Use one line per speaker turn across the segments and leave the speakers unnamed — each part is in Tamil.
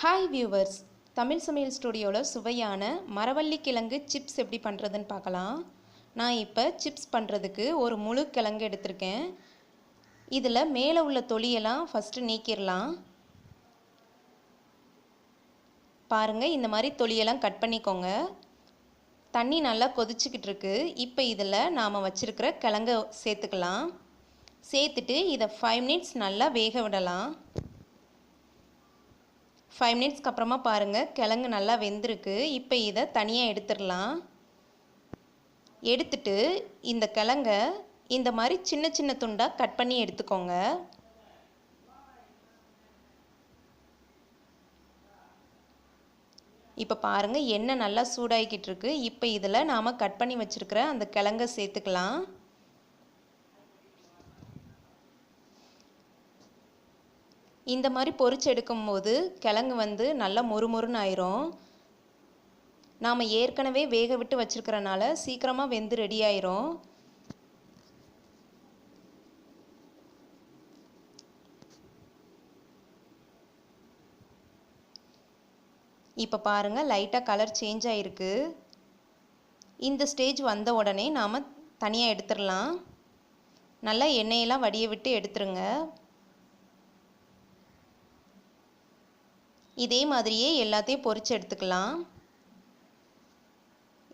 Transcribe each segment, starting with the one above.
ஹாய் வியூவர்ஸ், தமிழ் சமையல் ஸ்டுடியோவில் சுவையான மரவள்ளி கிழங்கு சிப்ஸ் எப்படி பண்ணுறதுன்னு பார்க்கலாம். நான் இப்போ சிப்ஸ் பண்ணுறதுக்கு ஒரு முழு கிழங்கு எடுத்திருக்கேன். இதில் மேலே உள்ள தொலியெல்லாம் ஃபஸ்ட்டு நீக்கிடலாம். பாருங்கள், இந்த மாதிரி தொலியெல்லாம் கட் பண்ணிக்கோங்க. தண்ணி நல்லா கொதிச்சுக்கிட்டு இருக்கு. இப்போ இதில் நாம் வச்சுருக்கிற கிழங்கை சேர்த்துக்கலாம். சேர்த்துட்டு இதை 5 மினிட்ஸ் நல்லா வேக விடலாம். 5 மினிட்ஸ்க்கு அப்புறமா பாருங்கள், கிழங்கு நல்லா வெந்திருக்கு. இப்போ இதை தனியாக எடுத்துடலாம். எடுத்துட்டு இந்த கிழங்க இந்த மாதிரி சின்ன சின்ன துண்டாக கட் பண்ணி எடுத்துக்கோங்க. இப்போ பாருங்கள், எண்ணெய் நல்லா சூடாகிக்கிட்டு இருக்கு. இப்போ இதில் நாம் கட் பண்ணி வச்சுருக்கிற அந்த கிழங்கை சேர்த்துக்கலாம். இந்த மாதிரி பொரிச்சு எடுக்கும்போது கிழங்கு நல்லா மொறுமொறுன்னு ஆயிரும். நாம் ஏற்கனவே வேக விட்டு வச்சுருக்கிறனால சீக்கிரமாக வெந்து ரெடி ஆயிரும். இப்போ பாருங்கள், லைட்டாக கலர் சேஞ்ச் ஆகிருக்கு. இந்த ஸ்டேஜ் வந்த உடனே நாம் தனியாக எடுத்துடலாம். நல்லா எண்ணெயெல்லாம் வடிய விட்டு எடுத்துருங்க. இதே மாதிரியே எல்லாத்தையும் பொரிச்சு எடுத்துக்கலாம்.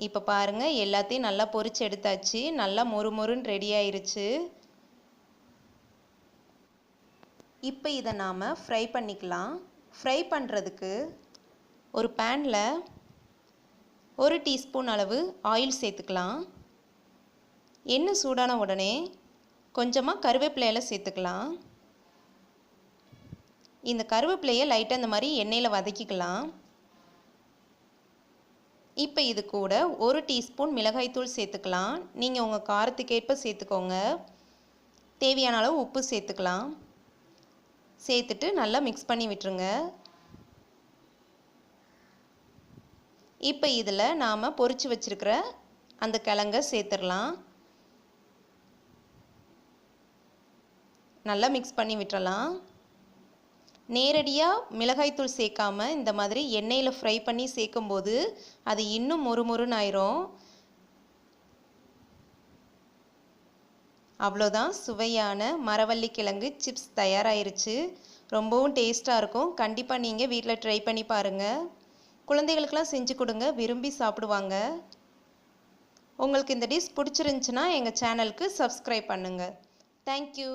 இப்போ பாருங்கள், எல்லாத்தையும் நல்லா பொரிச்சு எடுத்தாச்சு. நல்லா மொறுமொறுன்னு ரெடி ஆயிருச்சு. இப்போ இதை நாம் ஃப்ரை பண்ணிக்கலாம். ஃப்ரை பண்ணுறதுக்கு ஒரு பேனில் 1 டீஸ்பூன் அளவு ஆயில் சேர்த்துக்கலாம். எண்ணெய் சூடான உடனே கொஞ்சமாக கருவேப்பிலையில் சேர்த்துக்கலாம். இந்த கருவேப்பிலையை லைட்டாக இந்த மாதிரி எண்ணெயில் வதக்கிக்கலாம். இப்போ இது கூட 1 டீஸ்பூன் மிளகாய்த்தூள் சேர்த்துக்கலாம். நீங்கள் உங்கள் காரத்துக்கேற்ப சேர்த்துக்கோங்க. தேவையான அளவு உப்பு சேர்த்துக்கலாம். சேர்த்துட்டு நல்லா மிக்ஸ் பண்ணி விட்டுருங்க. இப்போ இதில் நாம் பொரிச்சு வச்சுருக்கிற அந்த கிழங்கை சேர்த்துடலாம். நல்லா மிக்ஸ் பண்ணி விட்டுறலாம். நேரடியாக மிளகாய்த்தூள் சேர்க்காமல் இந்த மாதிரி எண்ணெயில் ஃப்ரை பண்ணி சேர்க்கும்போது அது இன்னும் மொறுமொறுன்னு ஆயிரும். அவ்வளோதான், சுவையான மரவள்ளி கிழங்கு சிப்ஸ் தயாராகிருச்சு. ரொம்பவும் டேஸ்ட்டாக இருக்கும். கண்டிப்பாக நீங்கள் வீட்டில் ட்ரை பண்ணி பாருங்கள். குழந்தைகளுக்கெல்லாம் செஞ்சு கொடுங்க, விரும்பி சாப்பிடுவாங்க. உங்களுக்கு இந்த டிஷ் பிடிச்சிருந்துச்சுன்னா எங்கள் சேனலுக்கு சப்ஸ்கிரைப் பண்ணுங்கள். தேங்க்யூ.